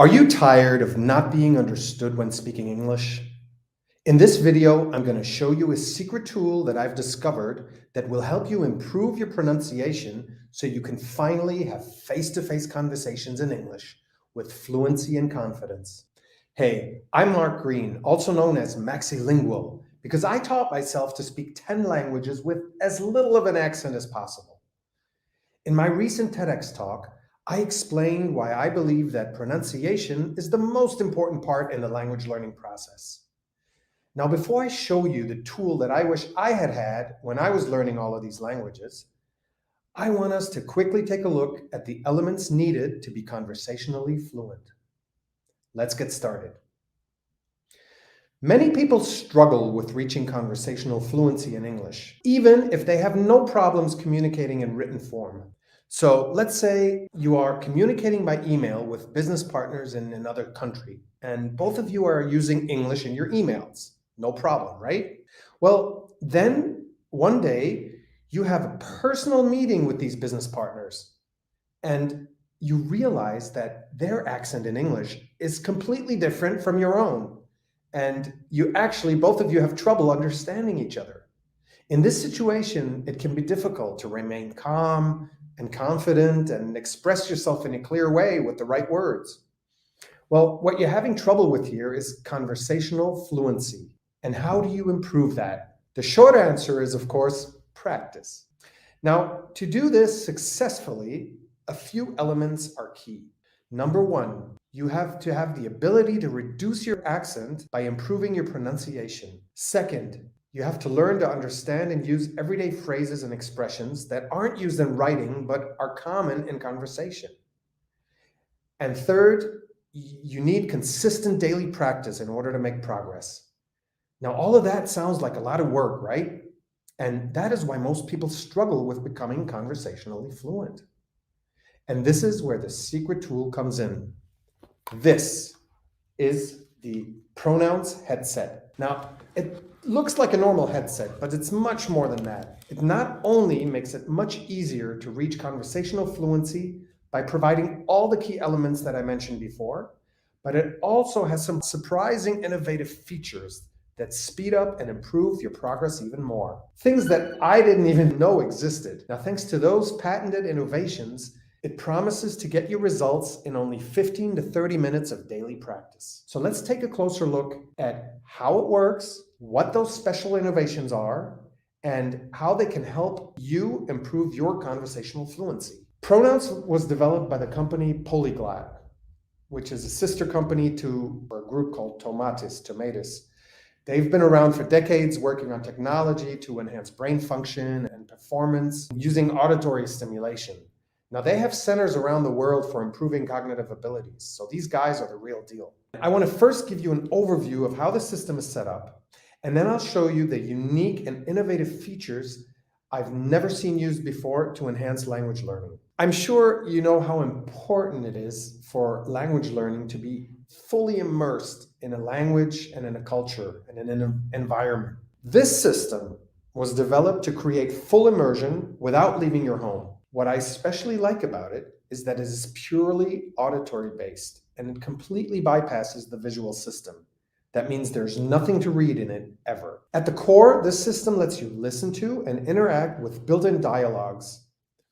Are you tired of not being understood when speaking English? In this video, I'm going to show you a secret tool that I've discovered that will help you improve your pronunciation so you can finally have face-to-face conversations in English with fluency and confidence. Hey, I'm Marc Green, also known as Maxilingual, because I taught myself to speak 10 languages with as little of an accent as possible. In my recent TEDx talk, I explained why I believe that pronunciation is the most important part in the language learning process. Now, before I show you the tool that I wish I had had when I was learning all of these languages, I want us to quickly take a look at the elements needed to be conversationally fluent. Let's get started. Many people struggle with reaching conversational fluency in English, even if they have no problems communicating in written form. So let's say you are communicating by email with business partners in another country, and both of you are using English in your emails. No problem, right? Well, then one day you have a personal meeting with these business partners, and you realize that their accent in English is completely different from your own. And both of you have trouble understanding each other. In this situation, it can be difficult to remain calm and confident and express yourself in a clear way with the right words. Well, what you're having trouble with here is conversational fluency. And how do you improve that? The short answer is, of course, practice. Now, to do this successfully, a few elements are key. Number one, you have to have the ability to reduce your accent by improving your pronunciation. Second, you have to learn to understand and use everyday phrases and expressions that aren't used in writing but are common in conversation. And third, you need consistent daily practice in order to make progress. Now, all of that sounds like a lot of work, right? And that is why most people struggle with becoming conversationally fluent. And this is where the secret tool comes in. This is the pronouns headset. Now, it looks like a normal headset, but it's much more than that. It not only makes it much easier to reach conversational fluency by providing all the key elements that I mentioned before, but it also has some surprising innovative features that speed up and improve your progress even more. Things that I didn't even know existed. Now, thanks to those patented innovations, it promises to get you results in only 15 to 30 minutes of daily practice. So let's take a closer look at how it works, what those special innovations are, and how they can help you improve your conversational fluency. Pronouns was developed by the company Polyglot, which is a sister company to a group called Tomatis. They've been around for decades working on technology to enhance brain function and performance using auditory stimulation. Now, they have centers around the world for improving cognitive abilities, so these guys are the real deal. I want to first give you an overview of how the system is set up, and then I'll show you the unique and innovative features I've never seen used before to enhance language learning. I'm sure you know how important it is for language learning to be fully immersed in a language and in a culture and in an environment. This system was developed to create full immersion without leaving your home. What I especially like about it is that it is purely auditory based and it completely bypasses the visual system. That means there's nothing to read in it ever. At the core, this system lets you listen to and interact with built-in dialogues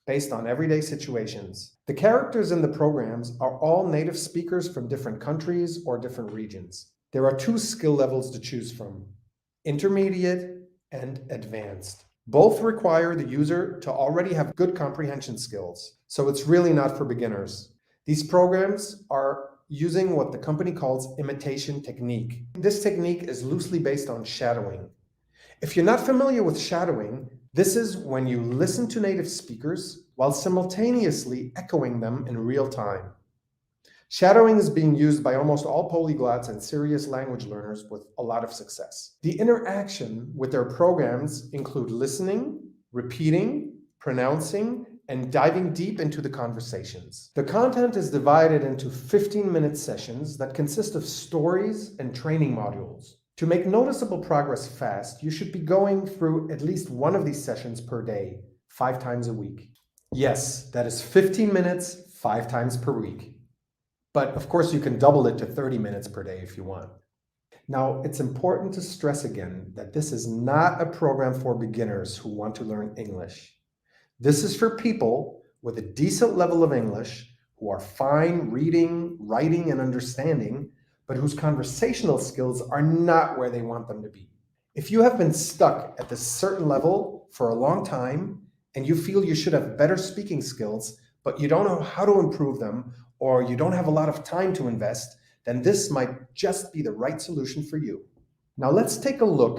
based on everyday situations. The characters in the programs are all native speakers from different countries or different regions. There are two skill levels to choose from: intermediate and advanced. Both require the user to already have good comprehension skills, so it's really not for beginners. These programs are using what the company calls imitation technique. This technique is loosely based on shadowing. If you're not familiar with shadowing, this is when you listen to native speakers while simultaneously echoing them in real time. Shadowing is being used by almost all polyglots and serious language learners with a lot of success. The interaction with their programs include listening, repeating, pronouncing, and diving deep into the conversations. The content is divided into 15-minute sessions that consist of stories and training modules. To make noticeable progress fast, you should be going through at least one of these sessions per day, 5 times a week. Yes, that is 15 minutes, 5 times per week. But of course, you can double it to 30 minutes per day if you want. Now, it's important to stress again that this is not a program for beginners who want to learn English. This is for people with a decent level of English who are fine reading, writing, and understanding, but whose conversational skills are not where they want them to be. If you have been stuck at this certain level for a long time and you feel you should have better speaking skills, but you don't know how to improve them, or you don't have a lot of time to invest, then this might just be the right solution for you. Now let's take a look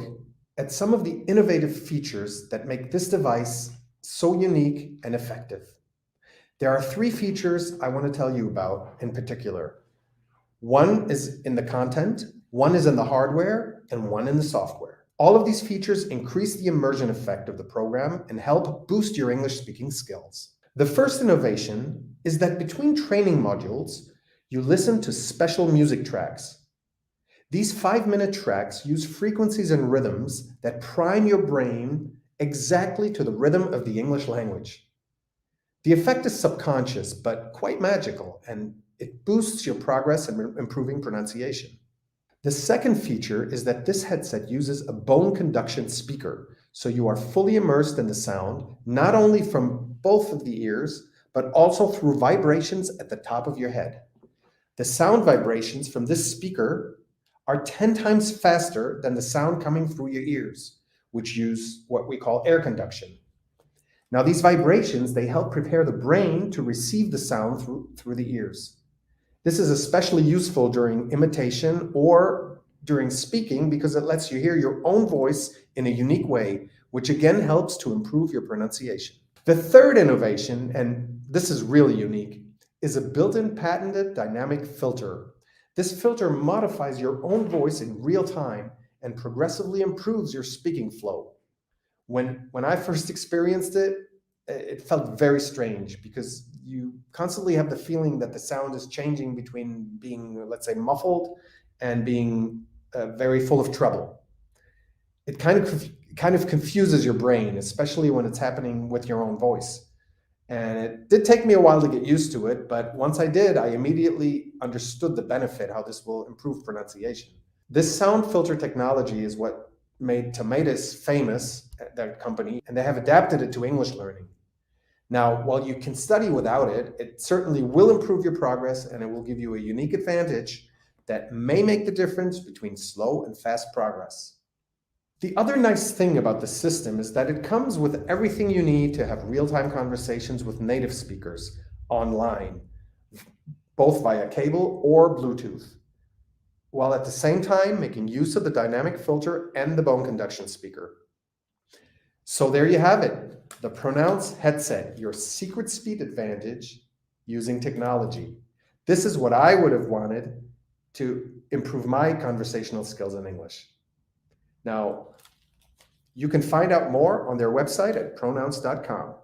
at some of the innovative features that make this device so unique and effective. There are 3 features I want to tell you about in particular. One is in the content, one is in the hardware, and one in the software. All of these features increase the immersion effect of the program and help boost your English speaking skills. The first innovation is that between training modules, you listen to special music tracks. These 5-minute tracks use frequencies and rhythms that prime your brain exactly to the rhythm of the English language. The effect is subconscious, but quite magical, and it boosts your progress in improving pronunciation. The second feature is that this headset uses a bone conduction speaker, so you are fully immersed in the sound, not only from both of the ears, but also through vibrations at the top of your head. The sound vibrations from this speaker are 10 times faster than the sound coming through your ears, which use what we call air conduction. Now, these vibrations, they help prepare the brain to receive the sound through the ears. This is especially useful during imitation or during speaking because it lets you hear your own voice in a unique way, which again helps to improve your pronunciation. The third innovation, and this is really unique, is a built-in patented dynamic filter. This filter modifies your own voice in real time and progressively improves your speaking flow. When I first experienced it, it felt very strange because you constantly have the feeling that the sound is changing between being, let's say, muffled and being very full of treble. It kind of confuses your brain, especially when it's happening with your own voice. And it did take me a while to get used to it, but once I did, I immediately understood the benefit, how this will improve pronunciation. This sound filter technology is what made Tomatoes famous, that company, and they have adapted it to English learning. Now, while you can study without it, it certainly will improve your progress and it will give you a unique advantage that may make the difference between slow and fast progress. The other nice thing about the system is that it comes with everything you need to have real-time conversations with native speakers online, both via cable or Bluetooth, while at the same time making use of the dynamic filter and the bone conduction speaker. So there you have it, the Pronounce headset, your secret speed advantage using technology. This is what I would have wanted to improve my conversational skills in English. Now, you can find out more on their website at pronounce.com.